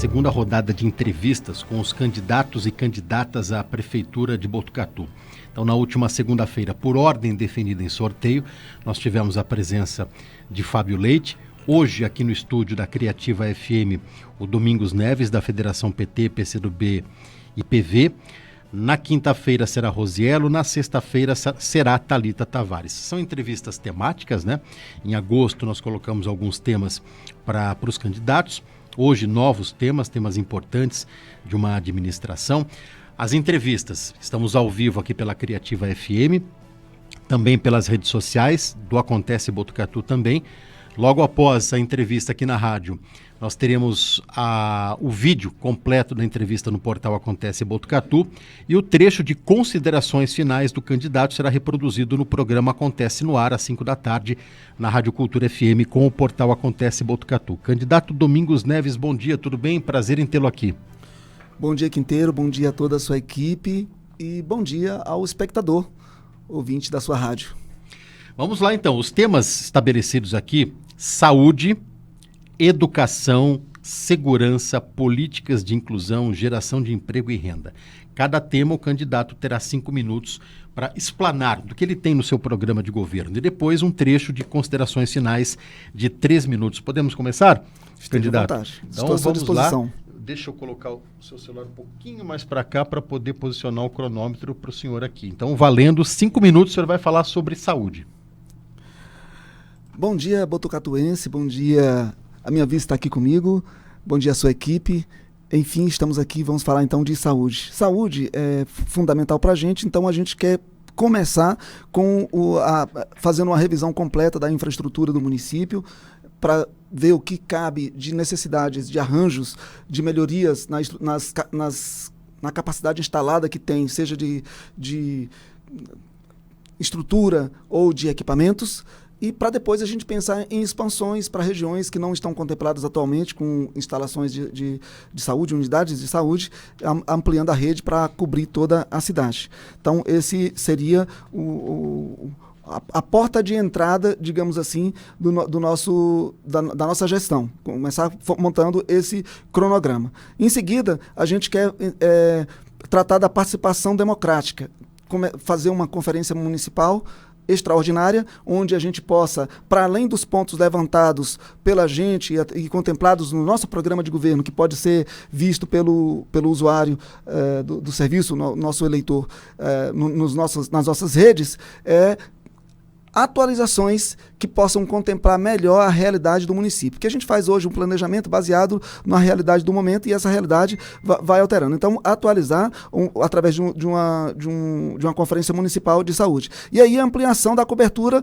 segunda rodada de entrevistas com os candidatos e candidatas à Prefeitura de Botucatu. Então, na última segunda-feira, por ordem definida em sorteio, nós tivemos a presença de Fábio Leite. Hoje, aqui no estúdio da Criativa FM, o Domingos Neves, da Federação PT, PCdoB e PV. Na quinta-feira será Rosiello, na sexta-feira será Thalita Tavares. São entrevistas temáticas, né? Em agosto nós colocamos alguns temas para os candidatos. Hoje, novos temas importantes de uma administração. As entrevistas, estamos ao vivo aqui pela Criativa FM, também pelas redes sociais, do Acontece Botucatu também. Logo após a entrevista aqui na rádio, nós teremos o vídeo completo da entrevista no portal Acontece Botucatu e o trecho de considerações finais do candidato será reproduzido no programa Acontece no Ar, às 5 da tarde, na Rádio Cultura FM, com o portal Acontece Botucatu. Candidato Domingos Neves, bom dia, tudo bem? Prazer em tê-lo aqui. Bom dia, Quinteiro, bom dia a toda a sua equipe e bom dia ao espectador, ouvinte da sua rádio. Vamos lá então, os temas estabelecidos aqui: saúde, educação, segurança, políticas de inclusão, geração de emprego e renda. Cada tema o candidato terá 5 minutos para explanar do que ele tem no seu programa de governo. E depois um trecho de considerações finais de 3 minutos. Podemos começar, candidato? Então, estou à sua disposição. Lá. Deixa eu colocar o seu celular um pouquinho mais para cá para poder posicionar o cronômetro para o senhor aqui. Então, valendo 5 minutos, o senhor vai falar sobre saúde. Bom dia, botucatuense, bom dia, a minha vista está aqui comigo, bom dia a sua equipe. Enfim, estamos aqui, vamos falar então de saúde. Saúde é fundamental para a gente, então a gente quer começar com fazendo uma revisão completa da infraestrutura do município, para ver o que cabe de necessidades, de arranjos, de melhorias na capacidade instalada que tem, seja de estrutura ou de equipamentos, e para depois a gente pensar em expansões para regiões que não estão contempladas atualmente com instalações de saúde, unidades de saúde, ampliando a rede para cobrir toda a cidade. Então, esse seria a porta de entrada, digamos assim, da nossa gestão. Começar montando esse cronograma. Em seguida, a gente quer tratar da participação democrática, fazer uma conferência municipal extraordinária, onde a gente possa, para além dos pontos levantados pela gente e contemplados no nosso programa de governo, que pode ser visto pelo usuário do serviço, nosso eleitor, nas nossas redes, atualizações que possam contemplar melhor a realidade do município. Porque a gente faz hoje um planejamento baseado na realidade do momento e essa realidade vai alterando. Então, atualizar através de uma conferência municipal de saúde. E aí, a ampliação da cobertura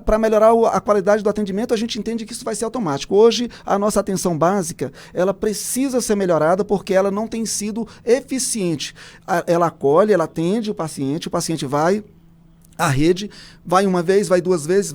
para melhorar a qualidade do atendimento, a gente entende que isso vai ser automático. Hoje, a nossa atenção básica, ela precisa ser melhorada porque ela não tem sido eficiente. Ela acolhe, ela atende o paciente vai à rede, vai uma vez, vai duas vezes,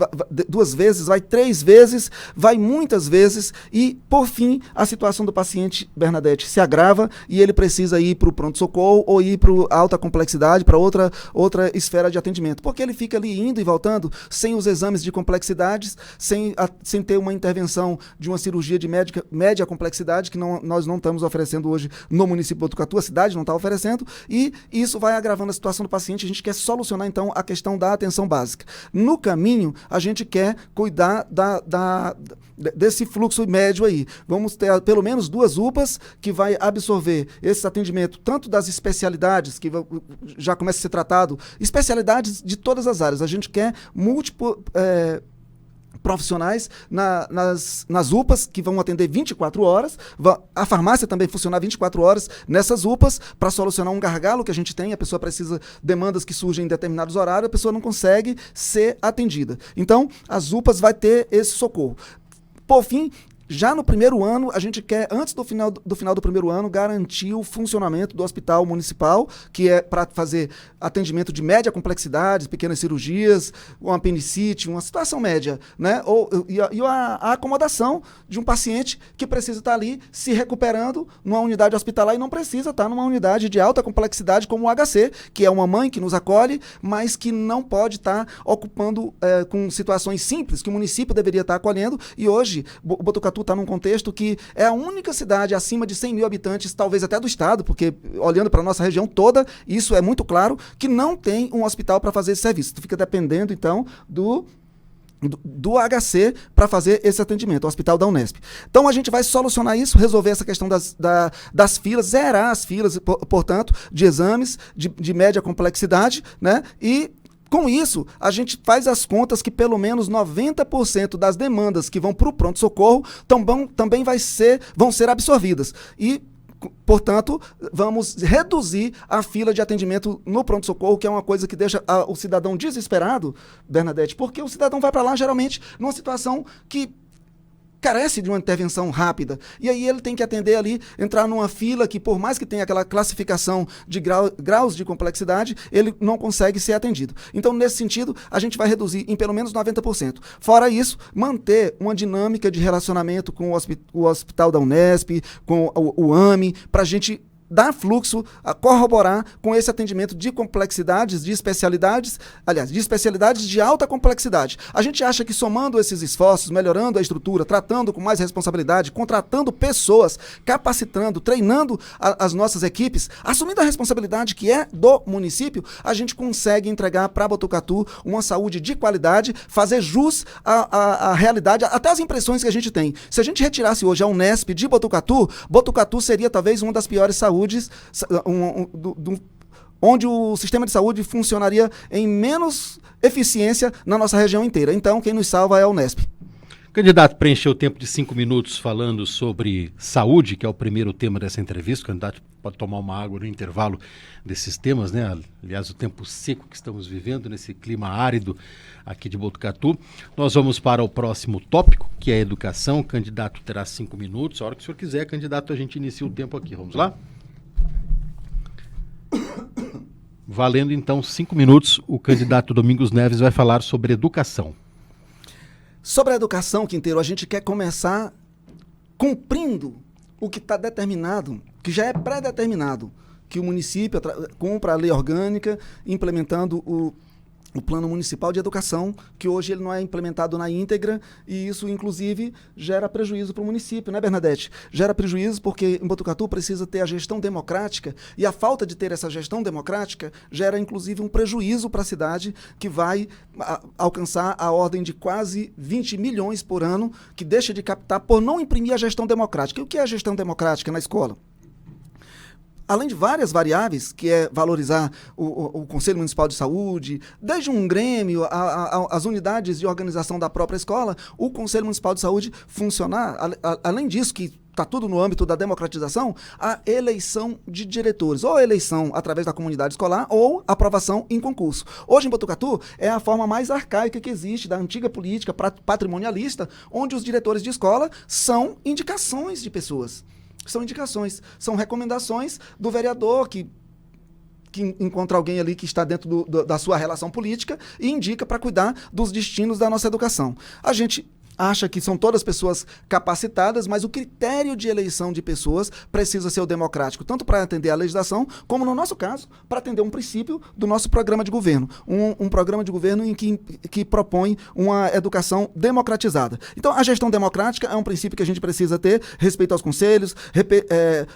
vai 3 vezes, vai muitas vezes e, por fim, a situação do paciente, Bernadette, se agrava e ele precisa ir para o pronto-socorro ou ir para a alta complexidade, para outra esfera de atendimento, porque ele fica ali indo e voltando sem os exames de complexidades, sem ter uma intervenção de uma cirurgia de média complexidade, que nós não estamos oferecendo hoje no município de Botucatu, a cidade não está oferecendo, e isso vai agravando a situação do paciente. A gente quer solucionar, então, a questão da atenção básica. No caminho, a gente quer cuidar desse fluxo médio aí. Vamos ter pelo menos 2 UPAs que vai absorver esse atendimento, tanto das especialidades, que já começa a ser tratado, especialidades de todas as áreas. A gente quer profissionais nas UPAs, que vão atender 24 horas, a farmácia também funcionar 24 horas nessas UPAs, para solucionar um gargalo que a gente tem, a pessoa precisa, demandas que surgem em determinados horários, a pessoa não consegue ser atendida. Então, as UPAs vai ter esse socorro. Por fim, já no primeiro ano, a gente quer, antes do final do primeiro ano, garantir o funcionamento do hospital municipal, que é para fazer atendimento de média complexidade, pequenas cirurgias, uma apendicite, uma situação média, né? E a acomodação de um paciente que precisa estar ali se recuperando numa unidade hospitalar e não precisa estar numa unidade de alta complexidade como o HC, que é uma mãe que nos acolhe, mas que não pode estar ocupando com situações simples que o município deveria estar acolhendo, e hoje Botucatu Botucatu está num contexto que é a única cidade acima de 100 mil habitantes, talvez até do estado, porque olhando para a nossa região toda, isso é muito claro, que não tem um hospital para fazer esse serviço. Tu fica dependendo, então, do HC para fazer esse atendimento, o hospital da Unesp. Então a gente vai solucionar isso, resolver essa questão das filas, zerar as filas, portanto, de exames de média complexidade, né? E com isso, a gente faz as contas que pelo menos 90% das demandas que vão para o pronto-socorro também vão ser absorvidas. E portanto, vamos reduzir a fila de atendimento no pronto-socorro, que é uma coisa que deixa o cidadão desesperado, Bernadette, porque o cidadão vai para lá, geralmente, numa situação que carece de uma intervenção rápida. E aí ele tem que atender ali, entrar numa fila que, por mais que tenha aquela classificação de graus de complexidade, ele não consegue ser atendido. Então, nesse sentido, a gente vai reduzir em pelo menos 90%. Fora isso, manter uma dinâmica de relacionamento com o hospital da Unesp, com o AME, para a gente dar fluxo, a corroborar com esse atendimento de complexidades, de especialidades de alta complexidade. A gente acha que somando esses esforços, melhorando a estrutura, tratando com mais responsabilidade, contratando pessoas, capacitando, treinando as nossas equipes, assumindo a responsabilidade que é do município, a gente consegue entregar para Botucatu uma saúde de qualidade, fazer jus à realidade, até as impressões que a gente tem. Se a gente retirasse hoje a Unesp de Botucatu, Botucatu seria talvez uma das piores saúdes, onde o sistema de saúde funcionaria em menos eficiência na nossa região inteira. Então, quem nos salva é a Unesp. Candidato preencheu o tempo de 5 minutos falando sobre saúde, que é o primeiro tema dessa entrevista. O candidato pode tomar uma água no intervalo desses temas, né? Aliás, o tempo seco que estamos vivendo, nesse clima árido aqui de Botucatu. Nós vamos para o próximo tópico, que é a educação. O candidato terá 5 minutos. A hora que o senhor quiser, candidato, a gente inicia o tempo aqui. Vamos lá? Valendo então 5 minutos, o candidato Domingos Neves vai falar sobre educação. Sobre a educação, Quinteiro, a gente quer começar cumprindo o que está determinado, que já é pré-determinado, que o município cumpra a lei orgânica, implementando o plano municipal de educação, que hoje ele não é implementado na íntegra, e isso, inclusive, gera prejuízo para o município, né, Bernadette? Gera prejuízo porque em Botucatu precisa ter a gestão democrática, e a falta de ter essa gestão democrática gera, inclusive, um prejuízo para a cidade, que vai alcançar a ordem de quase 20 milhões por ano, que deixa de captar por não imprimir a gestão democrática. E o que é a gestão democrática na escola? Além de várias variáveis, que é valorizar o Conselho Municipal de Saúde, desde um grêmio, as unidades de organização da própria escola, o Conselho Municipal de Saúde funcionar, além disso, que está tudo no âmbito da democratização, a eleição de diretores, ou eleição através da comunidade escolar, ou aprovação em concurso. Hoje em Botucatu é a forma mais arcaica que existe da antiga política patrimonialista, onde os diretores de escola são indicações de pessoas. São indicações, são recomendações do vereador que encontra alguém ali que está dentro da sua relação política e indica para cuidar dos destinos da nossa educação. A gente acha que são todas pessoas capacitadas, mas o critério de eleição de pessoas precisa ser o democrático, tanto para atender a legislação, como no nosso caso, para atender um princípio do nosso programa de governo. Um programa de governo em que propõe uma educação democratizada. Então, a gestão democrática é um princípio que a gente precisa ter, respeito aos conselhos,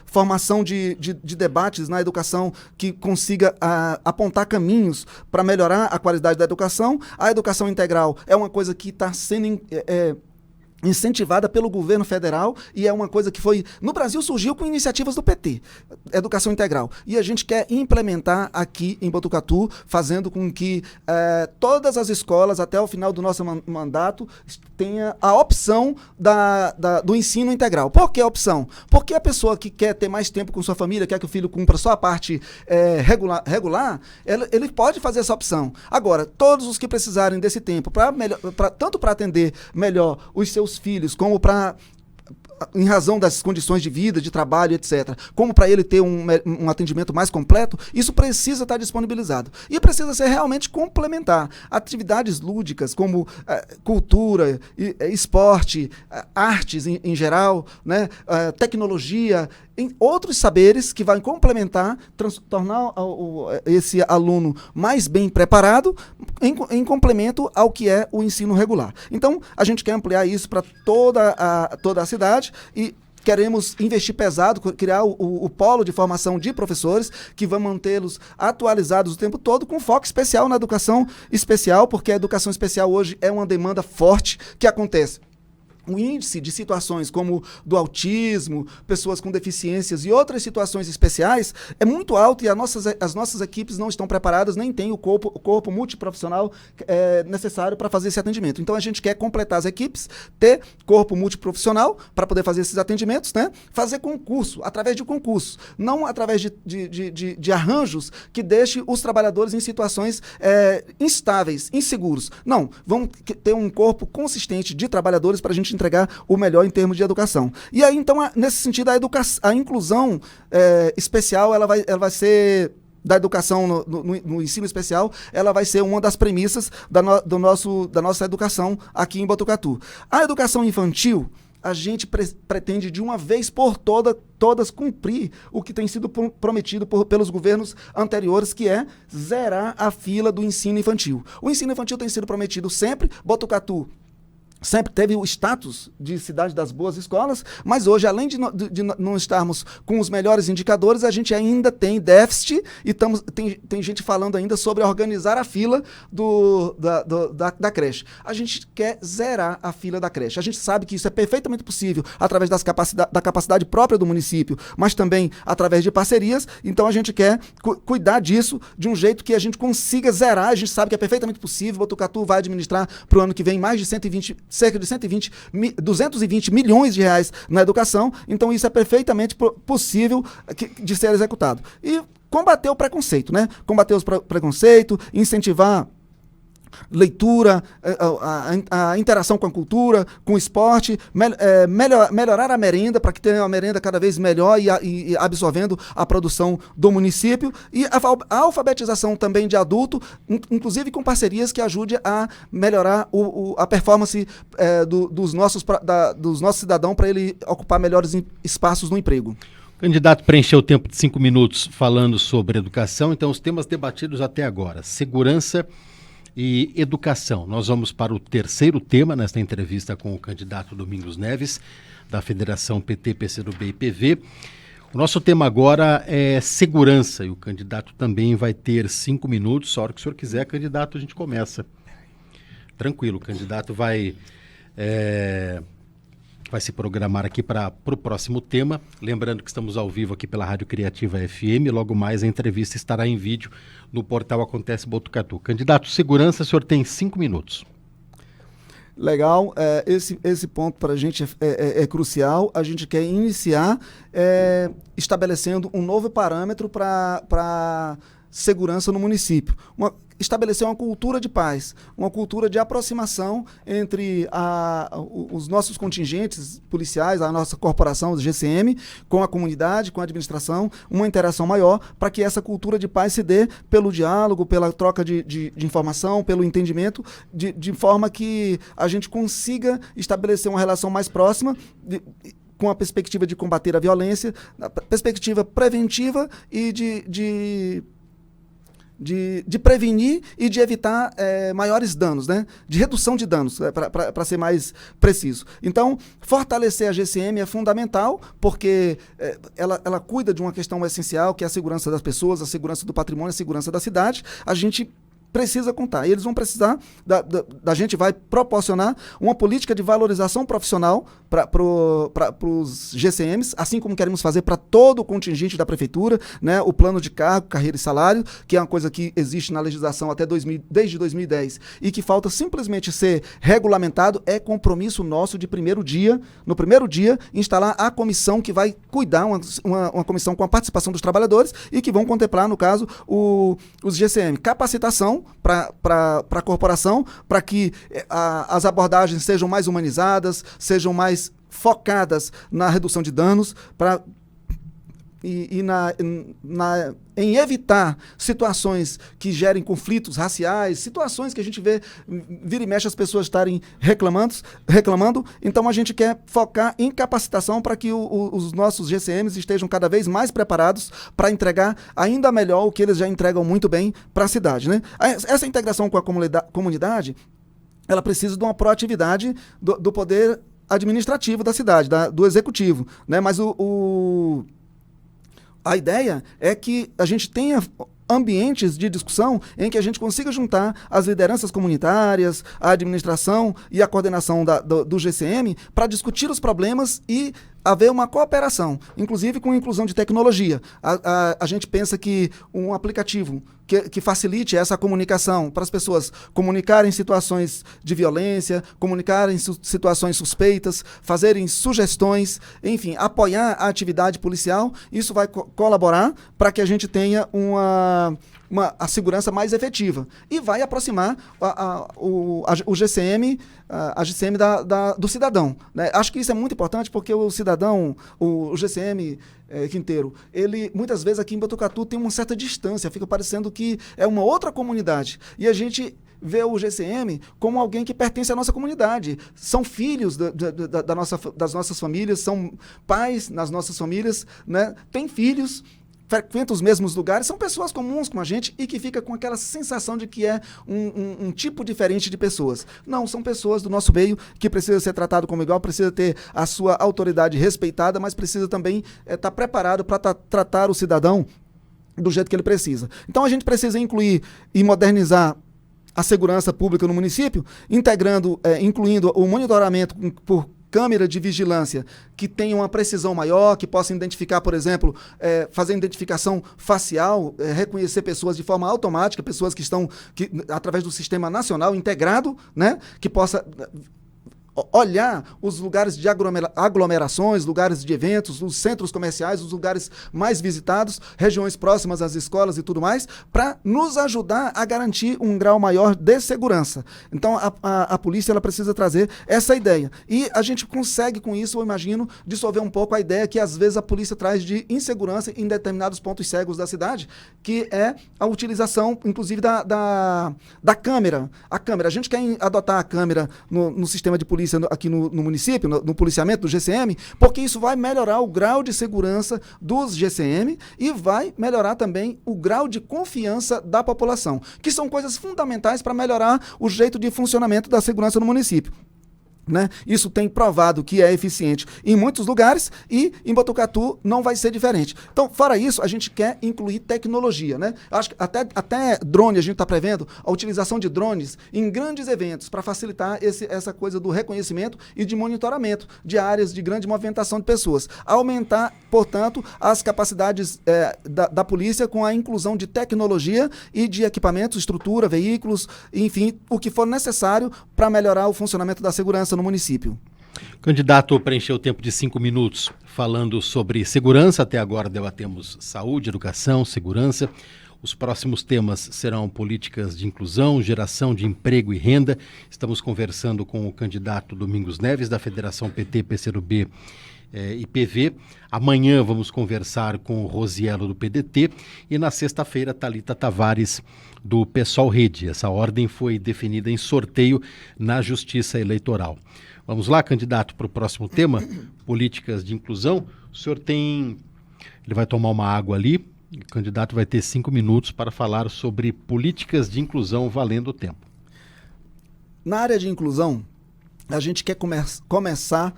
formação de debates na educação que consiga apontar caminhos para melhorar a qualidade da educação. A educação integral é uma coisa que está sendo incentivada pelo governo federal e é uma coisa que no Brasil surgiu com iniciativas do PT, educação integral, e a gente quer implementar aqui em Botucatu, fazendo com que todas as escolas até o final do nosso mandato tenha a opção do ensino integral. Por que a opção? Porque a pessoa que quer ter mais tempo com sua família, quer que o filho cumpra só a parte regular, ele pode fazer essa opção. Agora, todos os que precisarem desse tempo, tanto para atender melhor os seus filhos, como para em razão das condições de vida, de trabalho, etc., como para ele ter um atendimento mais completo, isso precisa estar disponibilizado. E precisa ser realmente complementar. Atividades lúdicas como cultura, esporte, artes em geral, né, tecnologia, em outros saberes que vão complementar, tornar esse aluno mais bem preparado em complemento ao que é o ensino regular. Então, a gente quer ampliar isso para toda a cidade e queremos investir pesado, criar o polo de formação de professores que vão mantê-los atualizados o tempo todo, com foco especial na educação especial, porque a educação especial hoje é uma demanda forte que acontece. O índice de situações como do autismo, pessoas com deficiências e outras situações especiais é muito alto e as nossas equipes não estão preparadas, nem têm o corpo multiprofissional necessário para fazer esse atendimento. Então, a gente quer completar as equipes, ter corpo multiprofissional para poder fazer esses atendimentos, né? Fazer concurso, através de concursos, não através de arranjos que deixem os trabalhadores em situações instáveis, inseguros. Não, vamos ter um corpo consistente de trabalhadores para a gente entregar o melhor em termos de educação. E aí, então, nesse sentido, a inclusão especial, ela vai ser da educação no ensino especial, ela vai ser uma das premissas da nossa educação aqui em Botucatu. A educação infantil, a gente pretende de uma vez por todas cumprir o que tem sido prometido pelos governos anteriores, que é zerar a fila do ensino infantil. O ensino infantil tem sido prometido sempre. Botucatu sempre teve o status de cidade das boas escolas, mas hoje, além de não estarmos com os melhores indicadores, a gente ainda tem déficit e tem gente falando ainda sobre organizar a fila da creche. A gente quer zerar a fila da creche. A gente sabe que isso é perfeitamente possível através da capacidade própria do município, mas também através de parcerias. Então, a gente quer cuidar disso de um jeito que a gente consiga zerar. A gente sabe que é perfeitamente possível. Botucatu vai administrar para o ano que vem cerca de 220 milhões de reais na educação, então isso é perfeitamente possível de ser executado. E combater o preconceito, né? Combater o preconceito, incentivar leitura, a interação com a cultura, com o esporte, melhorar a merenda para que tenha uma merenda cada vez melhor e absorvendo a produção do município, e a alfabetização também de adulto, inclusive com parcerias que ajudem a melhorar a performance dos nossos cidadãos para ele ocupar melhores espaços no emprego. O candidato preencheu o tempo de 5 minutos falando sobre educação, então os temas debatidos até agora: segurança e educação. Nós vamos para o terceiro tema nesta entrevista com o candidato Domingos Neves, da Federação PT, PCdoB e PV. O nosso tema agora é segurança e o candidato também vai ter 5 minutos. A hora que o senhor quiser, candidato, a gente começa. Tranquilo, o candidato vai se programar aqui para o próximo tema. Lembrando que estamos ao vivo aqui pela Rádio Criativa FM. Logo mais a entrevista estará em vídeo no portal Acontece Botucatu. Candidato, segurança, o senhor tem 5 minutos. Legal, esse ponto para a gente é crucial. A gente quer iniciar estabelecendo um novo parâmetro para segurança no município. Estabelecer uma cultura de paz, uma cultura de aproximação entre os nossos contingentes policiais, a nossa corporação, o GCM, com a comunidade, com a administração, uma interação maior para que essa cultura de paz se dê pelo diálogo, pela troca de informação, pelo entendimento, de forma que a gente consiga estabelecer uma relação mais próxima com a perspectiva de combater a violência, a perspectiva preventiva e de prevenir e de evitar maiores danos, né? De redução de danos, para ser mais preciso. Então, fortalecer a GCM é fundamental, porque ela cuida de uma questão essencial, que é a segurança das pessoas, a segurança do patrimônio, a segurança da cidade. A gente precisa contar. E eles vão precisar, da gente vai proporcionar uma política de valorização profissional para os GCMs, assim como queremos fazer para todo o contingente da prefeitura, né? O plano de cargo, carreira e salário, que é uma coisa que existe na legislação desde 2010 e que falta simplesmente ser regulamentado. É compromisso nosso no primeiro dia, instalar a comissão que vai cuidar, uma comissão com a participação dos trabalhadores e que vão contemplar, no caso, os GCM. Capacitação para a corporação, para que as abordagens sejam mais humanizadas, sejam mais focadas na redução de danos, em evitar situações que gerem conflitos raciais, situações que a gente vira e mexe as pessoas estarem reclamando. Então a gente quer focar em capacitação para que os nossos GCMs estejam cada vez mais preparados para entregar ainda melhor o que eles já entregam muito bem para a cidade, né? Essa integração com a comunidade, ela precisa de uma proatividade do poder administrativo da cidade, do executivo, né? Mas a ideia é que a gente tenha ambientes de discussão em que a gente consiga juntar as lideranças comunitárias, a administração e a coordenação do GCM para discutir os problemas e haver uma cooperação, inclusive com a inclusão de tecnologia. A gente pensa que um aplicativo que facilite essa comunicação para as pessoas comunicarem situações de violência, comunicarem situações suspeitas, fazerem sugestões, enfim, apoiar a atividade policial, isso vai colaborar para que a gente tenha a segurança mais efetiva e vai aproximar o GCM, a GCM do cidadão, né? Acho que isso é muito importante porque o cidadão, o GCM Quinteiro, ele muitas vezes aqui em Botucatu tem uma certa distância, fica parecendo que é uma outra comunidade e a gente vê o GCM como alguém que pertence à nossa comunidade, são filhos das nossas famílias, são pais nas nossas famílias, né? Tem filhos, frequentam os mesmos lugares, são pessoas comuns com a gente e que fica com aquela sensação de que é um tipo diferente de pessoas. Não, são pessoas do nosso meio que precisa ser tratado como igual, precisa ter a sua autoridade respeitada, mas precisa também estar preparado para tratar o cidadão do jeito que ele precisa. Então a gente precisa incluir e modernizar a segurança pública no município, incluindo o monitoramento por câmera de vigilância que tenha uma precisão maior, que possa identificar, por exemplo, fazer identificação facial, reconhecer pessoas de forma automática, pessoas que estão através do sistema nacional integrado, né, que possa olhar os lugares de aglomerações, lugares de eventos, os centros comerciais, os lugares mais visitados, regiões próximas às escolas e tudo mais, para nos ajudar a garantir um grau maior de segurança. Então, a polícia ela precisa trazer essa ideia. E a gente consegue, com isso, eu imagino, dissolver um pouco a ideia que, às vezes, a polícia traz de insegurança em determinados pontos cegos da cidade, que é a utilização, inclusive, da câmera. A câmera. A gente quer adotar a câmera no sistema de polícia aqui no município, no policiamento do GCM, porque isso vai melhorar o grau de segurança dos GCM e vai melhorar também o grau de confiança da população, que são coisas fundamentais para melhorar o jeito de funcionamento da segurança no município. Né? Isso tem provado que é eficiente em muitos lugares e em Botucatu não vai ser diferente. Então, fora isso, a gente quer incluir tecnologia, né? Acho que até drone a gente está prevendo a utilização de drones em grandes eventos para facilitar essa coisa do reconhecimento e de monitoramento de áreas de grande movimentação de pessoas. Aumentar, portanto, as capacidades da polícia com a inclusão de tecnologia e de equipamentos, estrutura, veículos, enfim, o que for necessário para melhorar o funcionamento da segurança no município. O candidato preencheu o tempo de 5 minutos falando sobre segurança. Até agora debatemos saúde, educação, segurança. Os próximos temas serão políticas de inclusão, geração de emprego e renda. Estamos conversando com o candidato Domingos Neves, da Federação PT, PCdoB e PV. Amanhã vamos conversar com o Rosiello, do PDT. E na sexta-feira, Thalita Tavares, do PSOL Rede. Essa ordem foi definida em sorteio na Justiça Eleitoral. Vamos lá, candidato, para o próximo tema, políticas de inclusão. O senhor ele vai tomar uma água ali, o candidato vai ter 5 minutos para falar sobre políticas de inclusão valendo o tempo. Na área de inclusão, a gente quer começar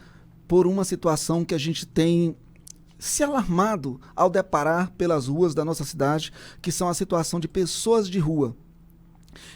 por uma situação que a gente tem se alarmado ao deparar pelas ruas da nossa cidade, que são a situação de pessoas de rua.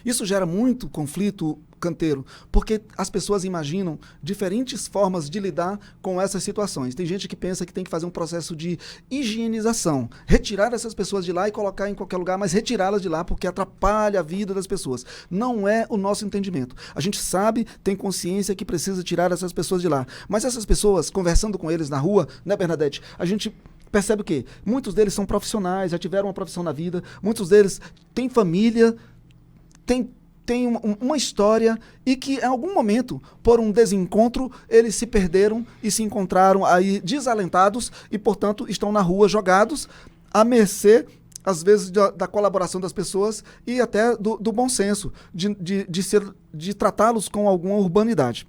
Isso gera muito conflito, Canteiro, porque as pessoas imaginam diferentes formas de lidar com essas situações. Tem gente que pensa que tem que fazer um processo de higienização, retirar essas pessoas de lá e colocar em qualquer lugar, mas retirá-las de lá porque atrapalha a vida das pessoas. Não é o nosso entendimento. A gente sabe, tem consciência que precisa tirar essas pessoas de lá. Mas essas pessoas, conversando com eles na rua, né, Bernadette, a gente percebe o quê? Muitos deles são profissionais, já tiveram uma profissão na vida, muitos deles têm família, têm têm uma história e que, em algum momento, por um desencontro, eles se perderam e se encontraram aí desalentados e, portanto, estão na rua jogados à mercê, às vezes, da colaboração das pessoas e até do bom senso, de tratá-los com alguma urbanidade.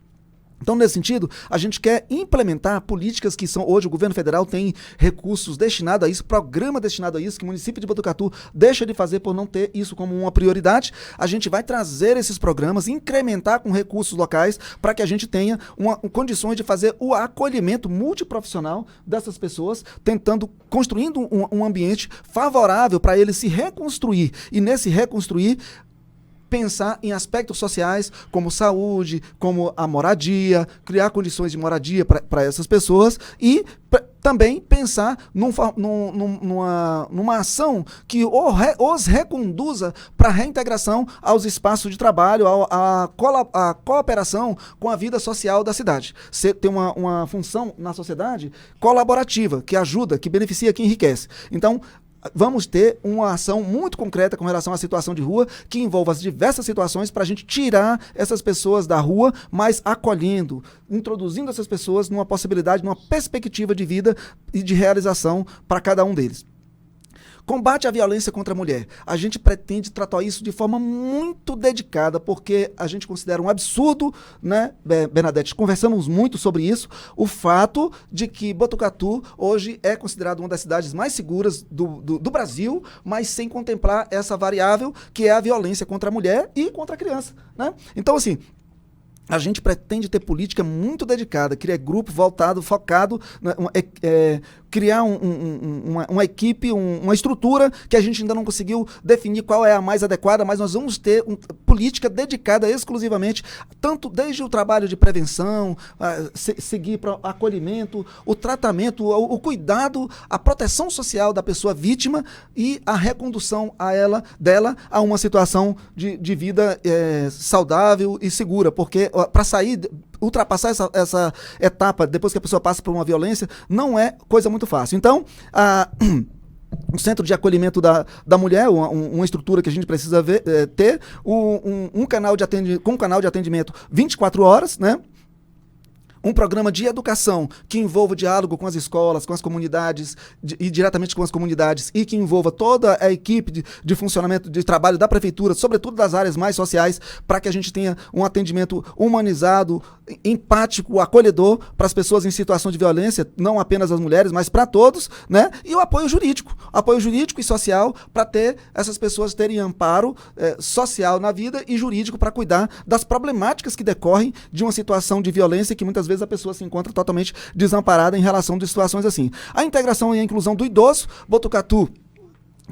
Então, nesse sentido, a gente quer implementar políticas que são, hoje o governo federal tem recursos destinados a isso, programa destinado a isso, que o município de Botucatu deixa de fazer por não ter isso como uma prioridade. A gente vai trazer esses programas, incrementar com recursos locais, para que a gente tenha condições de fazer o acolhimento multiprofissional dessas pessoas, construindo um ambiente favorável para eles se reconstruir. E nesse reconstruir, pensar em aspectos sociais, como saúde, como a moradia, criar condições de moradia para essas pessoas e também pensar numa ação que os reconduza para a reintegração aos espaços de trabalho, à cooperação com a vida social da cidade. Tem uma função na sociedade colaborativa, que ajuda, que beneficia, que enriquece. Então, vamos ter uma ação muito concreta com relação à situação de rua, que envolva as diversas situações para a gente tirar essas pessoas da rua, mas acolhendo, introduzindo essas pessoas numa possibilidade, numa perspectiva de vida e de realização para cada um deles. Combate à violência contra a mulher. A gente pretende tratar isso de forma muito dedicada, porque a gente considera um absurdo, né, Bernadette? Conversamos muito sobre isso, o fato de que Botucatu hoje é considerado uma das cidades mais seguras do Brasil, mas sem contemplar essa variável que é a violência contra a mulher e contra a criança, né? Então, assim, a gente pretende ter política muito dedicada, criar grupo focado, criar uma equipe, uma estrutura que a gente ainda não conseguiu definir qual é a mais adequada, mas nós vamos ter política dedicada exclusivamente, tanto desde o trabalho de prevenção, seguir para o acolhimento, o tratamento, o cuidado, a proteção social da pessoa vítima e a recondução dela a uma situação de vida saudável e segura, porque para ultrapassar essa etapa, depois que a pessoa passa por uma violência, não é coisa muito fácil. Então, o Centro de Acolhimento da Mulher, uma estrutura que a gente precisa ter, um canal de atendimento 24 horas, né? Um programa de educação que envolva o diálogo com as escolas, com as comunidades e diretamente com as comunidades e que envolva toda a equipe de funcionamento de trabalho da prefeitura, sobretudo das áreas mais sociais, para que a gente tenha um atendimento humanizado, empático, acolhedor para as pessoas em situação de violência, não apenas as mulheres, mas para todos, né? E o apoio jurídico e social para ter essas pessoas terem amparo social na vida e jurídico para cuidar das problemáticas que decorrem de uma situação de violência que muitas vezes a pessoa se encontra totalmente desamparada em relação de situações assim. A integração e a inclusão do idoso, Botucatu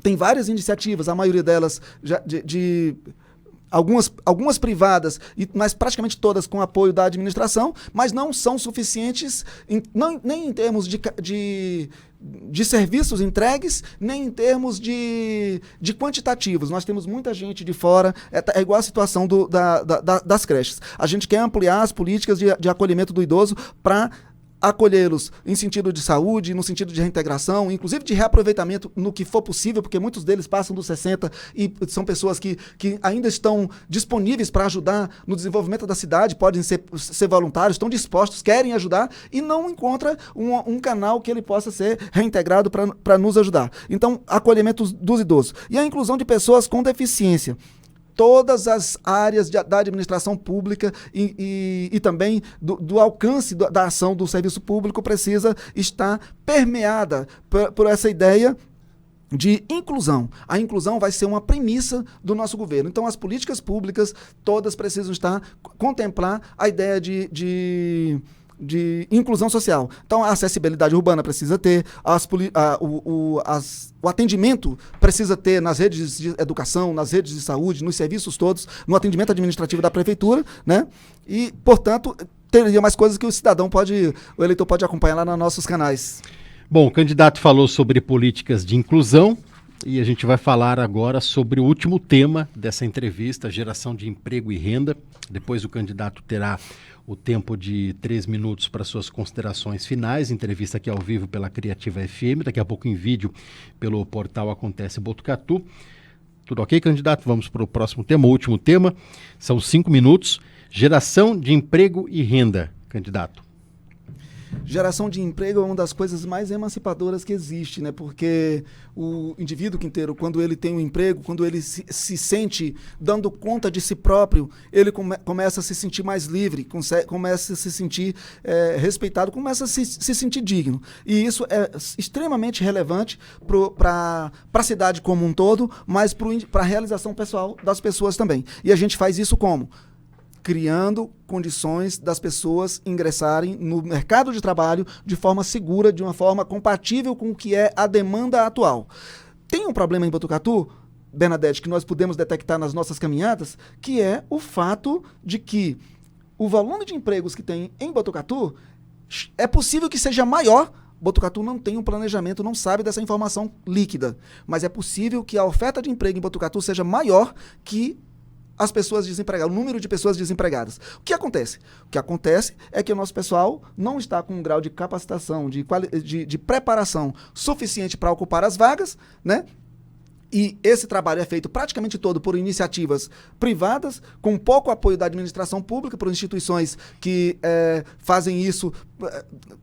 tem várias iniciativas, a maioria delas de algumas privadas, mas praticamente todas com apoio da administração, mas não são suficientes nem em termos de serviços entregues, nem em termos de quantitativos. Nós temos muita gente de fora, é igual a situação das creches. A gente quer ampliar as políticas de acolhimento do idoso para acolhê-los em sentido de saúde, no sentido de reintegração, inclusive de reaproveitamento no que for possível, porque muitos deles passam dos 60 e são pessoas que ainda estão disponíveis para ajudar no desenvolvimento da cidade, podem ser voluntários, estão dispostos, querem ajudar e não encontra um canal que ele possa ser reintegrado para nos ajudar. Então, acolhimento dos idosos. E a inclusão de pessoas com deficiência. Todas as áreas da administração pública e também do alcance da ação do serviço público precisa estar permeada por essa ideia de inclusão. A inclusão vai ser uma premissa do nosso governo. Então, as políticas públicas todas precisam contemplar a ideia de inclusão social. Então, a acessibilidade urbana precisa ter, o atendimento precisa ter nas redes de educação, nas redes de saúde, nos serviços todos, no atendimento administrativo da prefeitura, né? E, portanto, teria mais coisas que o eleitor pode acompanhar lá nos nossos canais. Bom, o candidato falou sobre políticas de inclusão e a gente vai falar agora sobre o último tema dessa entrevista, geração de emprego e renda. Depois o candidato terá o tempo de 3 minutos para suas considerações finais, entrevista aqui ao vivo pela Criativa FM, daqui a pouco em vídeo pelo portal Acontece Botucatu. Tudo ok, candidato? Vamos para o próximo tema, o último tema. São 5 minutos. Geração de emprego e renda, candidato. Geração de emprego é uma das coisas mais emancipadoras que existe, né? Porque o indivíduo, Quinteiro, quando ele tem um emprego, quando ele se sente dando conta de si próprio, ele começa a se sentir mais livre, começa a se sentir respeitado, começa a se sentir digno. E isso é extremamente relevante para a cidade como um todo, mas para a realização pessoal das pessoas também. E a gente faz isso como? Criando condições das pessoas ingressarem no mercado de trabalho de forma segura, de uma forma compatível com o que é a demanda atual. Tem um problema em Botucatu, Bernadette, que nós podemos detectar nas nossas caminhadas, que é o fato de que o volume de empregos que tem em Botucatu é possível que seja maior. Botucatu não tem um planejamento, não sabe dessa informação líquida, mas é possível que a oferta de emprego em Botucatu seja maior que as pessoas desempregadas, o número de pessoas desempregadas. O que acontece? O que acontece é que o nosso pessoal não está com um grau de capacitação, de preparação suficiente para ocupar as vagas, né? E esse trabalho é feito praticamente todo por iniciativas privadas, com pouco apoio da administração pública, por instituições que fazem isso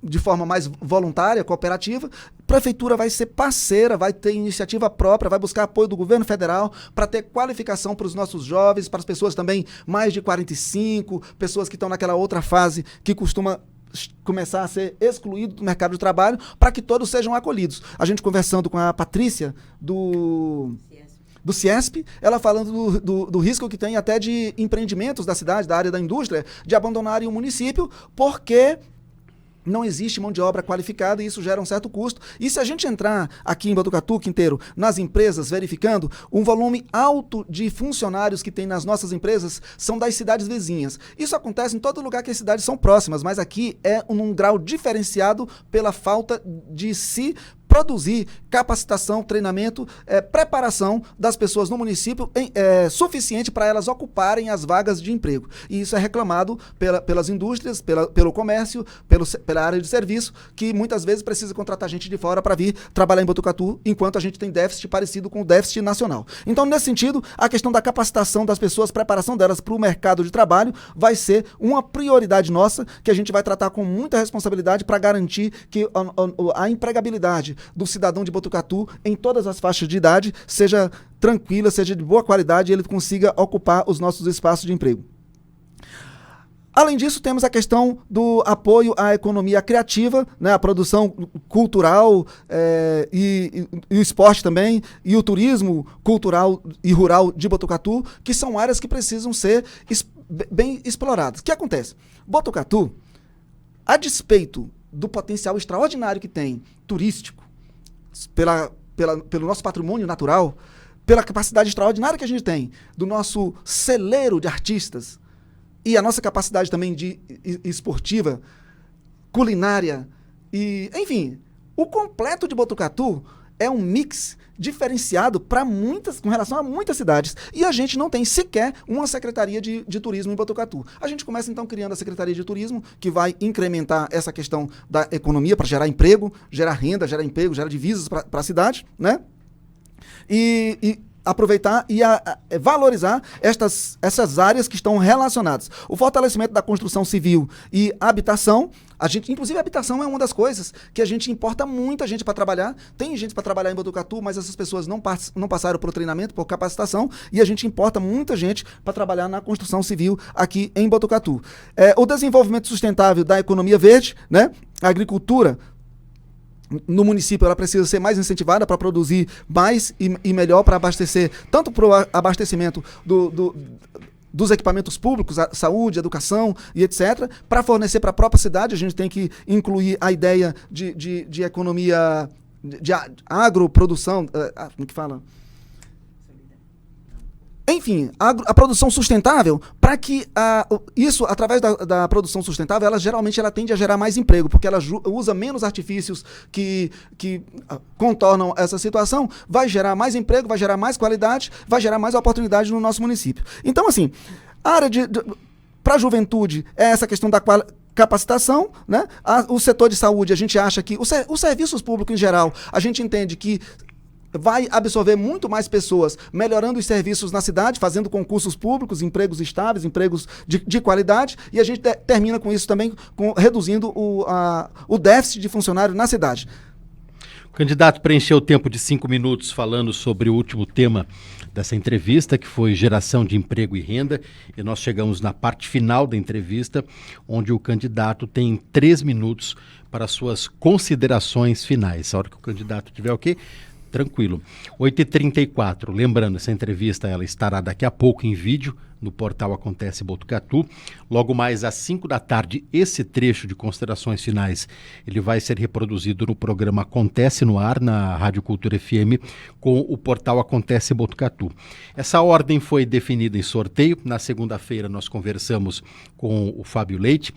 de forma mais voluntária, cooperativa. A prefeitura vai ser parceira, vai ter iniciativa própria, vai buscar apoio do governo federal para ter qualificação para os nossos jovens, para as pessoas também mais de 45, pessoas que estão naquela outra fase que costuma começar a ser excluído do mercado de trabalho, para que todos sejam acolhidos. A gente conversando com a Patrícia do CIESP, ela falando do risco que tem até de empreendimentos da cidade, da área da indústria, de abandonarem o município, porque não existe mão de obra qualificada e isso gera um certo custo. E se a gente entrar aqui em Botucatu, Quinteiro, nas empresas, verificando, um volume alto de funcionários que tem nas nossas empresas são das cidades vizinhas. Isso acontece em todo lugar que as cidades são próximas, mas aqui é um grau diferenciado pela falta de se produzir capacitação, treinamento, preparação das pessoas no município suficiente para elas ocuparem as vagas de emprego. E isso é reclamado pelas indústrias, pelo comércio, pela área de serviço, que muitas vezes precisa contratar gente de fora para vir trabalhar em Botucatu, enquanto a gente tem déficit parecido com o déficit nacional. Então, nesse sentido, a questão da capacitação das pessoas, preparação delas para o mercado de trabalho, vai ser uma prioridade nossa, que a gente vai tratar com muita responsabilidade para garantir que a empregabilidade do cidadão de Botucatu, em todas as faixas de idade, seja tranquila, seja de boa qualidade e ele consiga ocupar os nossos espaços de emprego. Além disso, temos a questão do apoio à economia criativa, né, a produção cultural e o esporte também, e o turismo cultural e rural de Botucatu, que são áreas que precisam ser bem exploradas. O que acontece? Botucatu, a despeito do potencial extraordinário que tem turístico, pelo nosso patrimônio natural, pela capacidade extraordinária que a gente tem do nosso celeiro de artistas e a nossa capacidade também de esportiva, culinária e, enfim, o completo de Botucatu é um mix diferenciado com relação a muitas cidades. E a gente não tem sequer uma secretaria de turismo em Botucatu. A gente começa, então, criando a Secretaria de Turismo, que vai incrementar essa questão da economia para gerar emprego, gerar renda, gerar emprego, gerar divisas para a cidade, né? E aproveitar e valorizar essas áreas que estão relacionadas. O fortalecimento da construção civil e habitação, inclusive a habitação é uma das coisas que a gente importa muita gente para trabalhar. Tem gente para trabalhar em Botucatu, mas essas pessoas não passaram por treinamento, por capacitação, e a gente importa muita gente para trabalhar na construção civil aqui em Botucatu. O desenvolvimento sustentável da economia verde, né? A agricultura no município, ela precisa ser mais incentivada para produzir mais e melhor para abastecer, tanto para o abastecimento dos equipamentos públicos, saúde, educação e etc. Para fornecer para a própria cidade, a gente tem que incluir a ideia de economia, de agroprodução, como que fala? Enfim, a produção sustentável, para que isso, através da produção sustentável, ela tende a gerar mais emprego, porque ela usa menos artifícios que contornam essa situação, vai gerar mais emprego, vai gerar mais qualidade, vai gerar mais oportunidade no nosso município. Então, assim, a área para a juventude é essa questão da capacitação, né? O setor de saúde, a gente acha que os serviços públicos em geral, a gente entende que vai absorver muito mais pessoas, melhorando os serviços na cidade, fazendo concursos públicos, empregos estáveis, empregos de qualidade, e a gente termina com isso também, reduzindo o déficit de funcionário na cidade. O candidato preencheu o tempo de 5 minutos falando sobre o último tema dessa entrevista, que foi geração de emprego e renda, e nós chegamos na parte final da entrevista, onde o candidato tem 3 minutos para suas considerações finais. A hora que o candidato tiver o quê? Tranquilo. 8h34, lembrando, essa entrevista ela estará daqui a pouco em vídeo no portal Acontece Botucatu. Logo mais às 5 da tarde, esse trecho de considerações finais, ele vai ser reproduzido no programa Acontece no Ar, na Rádio Cultura FM, com o portal Acontece Botucatu. Essa ordem foi definida em sorteio. Na segunda-feira nós conversamos com o Fábio Leite.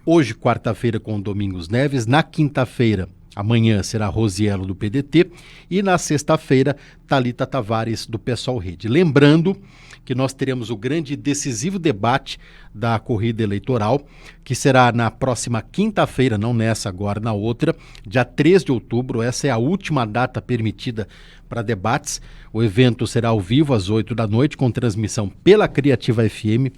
Hoje, quarta-feira, com o Domingos Neves. Na quinta-feira, amanhã será Rosiello do PDT e na sexta-feira Thalita Tavares do PSOL Rede. Lembrando que nós teremos o grande e decisivo debate da corrida eleitoral, que será na próxima quinta-feira, não nessa agora, na outra, dia 3 de outubro. Essa é a última data permitida para debates. O evento será ao vivo às 8 da noite, com transmissão pela Criativa FM,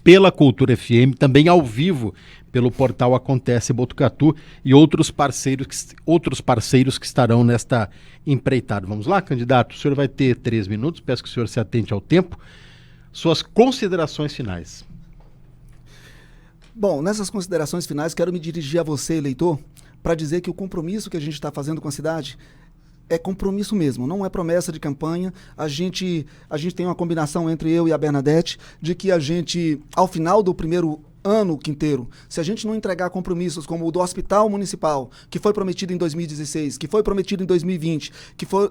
pela Cultura FM, também ao vivo pelo portal Acontece Botucatu e outros parceiros que estarão nesta empreitada. Vamos lá, candidato? O senhor vai ter 3 minutos, peço que o senhor se atente ao tempo. Suas considerações finais. Bom, nessas considerações finais, quero me dirigir a você, eleitor, para dizer que o compromisso que a gente está fazendo com a cidade é compromisso mesmo, não é promessa de campanha. A gente tem uma combinação entre eu e a Bernadette de que a gente, ao final do primeiro ano, Quinteiro, se a gente não entregar compromissos como o do Hospital Municipal, que foi prometido em 2016, que foi prometido em 2020,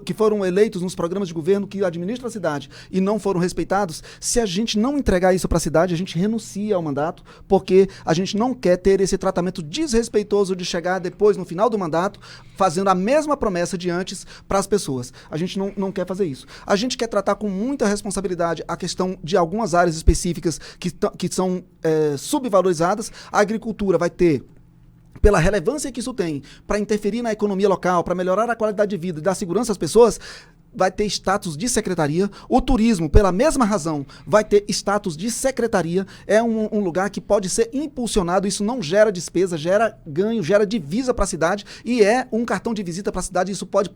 que foram eleitos nos programas de governo que administram a cidade e não foram respeitados, se a gente não entregar isso para a cidade, a gente renuncia ao mandato, porque a gente não quer ter esse tratamento desrespeitoso de chegar depois, no final do mandato, fazendo a mesma promessa de antes para as pessoas. A gente não quer fazer isso. A gente quer tratar com muita responsabilidade a questão de algumas áreas específicas que são subvalorizadas. A agricultura vai ter, pela relevância que isso tem para interferir na economia local, para melhorar a qualidade de vida e dar segurança às pessoas, vai ter status de secretaria. O turismo, pela mesma razão, vai ter status de secretaria. É um lugar que pode ser impulsionado. Isso não gera despesa, gera ganho, gera divisa para a cidade e é um cartão de visita para a cidade. Isso pode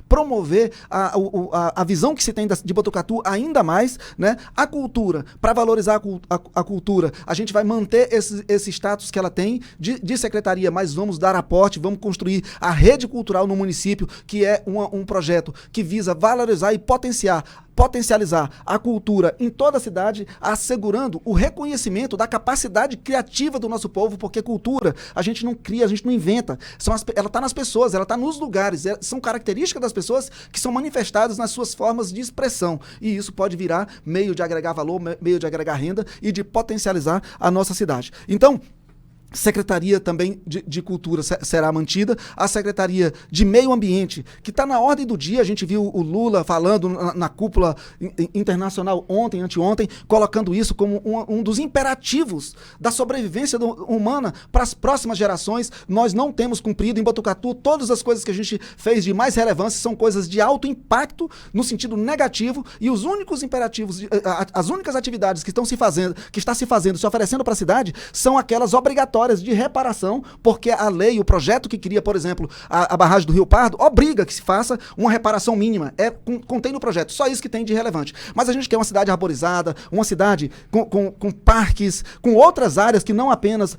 promover a visão que se tem de Botucatu ainda mais, né? A cultura, para valorizar a cultura, a gente vai manter esse status que ela tem de secretaria, mas vamos dar aporte, vamos construir a rede cultural no município, que é um projeto que visa valorizar e potencializar a cultura em toda a cidade, assegurando o reconhecimento da capacidade criativa do nosso povo, porque cultura a gente não cria, a gente não inventa. Ela está nas pessoas, ela está nos lugares, são características das pessoas que são manifestadas nas suas formas de expressão. E isso pode virar meio de agregar valor, meio de agregar renda e de potencializar a nossa cidade. Então, Secretaria também de Cultura será mantida, a Secretaria de Meio Ambiente, que está na ordem do dia. A gente viu o Lula falando na cúpula internacional ontem, anteontem, colocando isso como um dos imperativos da sobrevivência humana para as próximas gerações. Nós não temos cumprido em Botucatu. Todas as coisas que a gente fez de mais relevância são coisas de alto impacto no sentido negativo, e os únicos imperativos, as únicas atividades que está se fazendo, se oferecendo para a cidade, são aquelas obrigatórias de reparação, porque a lei, o projeto que cria, por exemplo, a barragem do Rio Pardo, obriga que se faça uma reparação mínima. Contém no projeto, só isso que tem de relevante. Mas a gente quer uma cidade arborizada, uma cidade com parques, com outras áreas que não apenas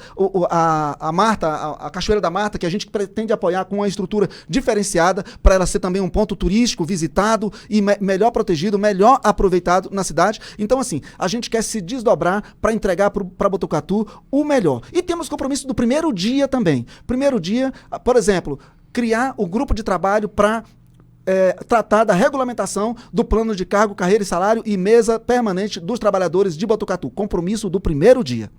a Marta, a Cachoeira da Marta, que a gente pretende apoiar com uma estrutura diferenciada para ela ser também um ponto turístico visitado e melhor protegido, melhor aproveitado na cidade. Então, assim, a gente quer se desdobrar para entregar para Botucatu o melhor. E temos compromisso do primeiro dia também. Primeiro dia, por exemplo, criar o grupo de trabalho para tratar da regulamentação do plano de cargo, carreira e salário e mesa permanente dos trabalhadores de Botucatu. Compromisso do primeiro dia.